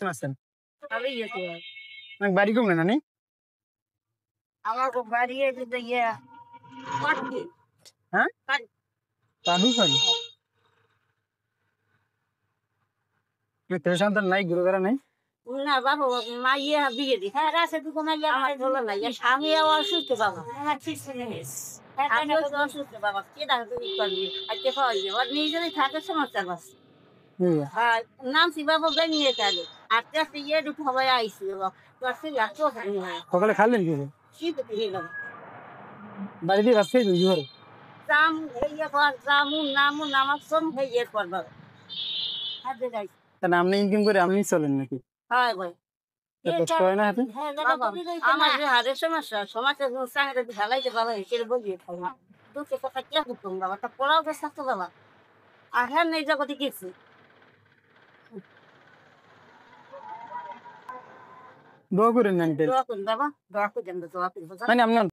আছেন? আমি যেতে হয়। বাড়ি কমলে নানি? আমার বাড়ি এদিকে পাটকি। হ্যাঁ? পাট পাডু খালি। সন্তান নাই, গুরুদারা নাই? না বাবা মা বিয়ে দি। হ্যাঁ রাসে তো কোনো আমার ভালো নাই। আমি অসুস্থ বাবা। হ্যাঁ ঠিক আমি অসুস্থ বাবা। কে ডাক্তার করবি? আজকে পাওয়া যায়। ওর নিজেরই থাকে সমস্যা বাস। আর নাম কি বাবা বেরিয়ে গেল। আস্তে আস্তে ঢুকে সবাই আইছিল বাবা। তোর সে লাগতো না। সকালে খাইলেন কি? শীত গেলাম। বাড়িতে রাস্তায় দুই ঘরে। জাম কর জামু নামু নামাকসম হয়ে কর বাবা। হাতে যাই। তাহলে আপনি ইনকাম করে আপনি চলেন নাকি? হয় ভাই। কষ্ট হয় না হাতে? আমার যে হাড়ের সমস্যা সমস্যা চাহিদা ঢালাইতে বাবা হিসেবে বলিয়ে খাই দুটো কথা কে করতাম বাবা তা পড়াও বেশ থাকতো বাবা আর হ্যাঁ নেই জগতে কিছু দোয়া করেন না দোয়া করুন বাবা দোয়া করি দোয়া করি মানে আপনার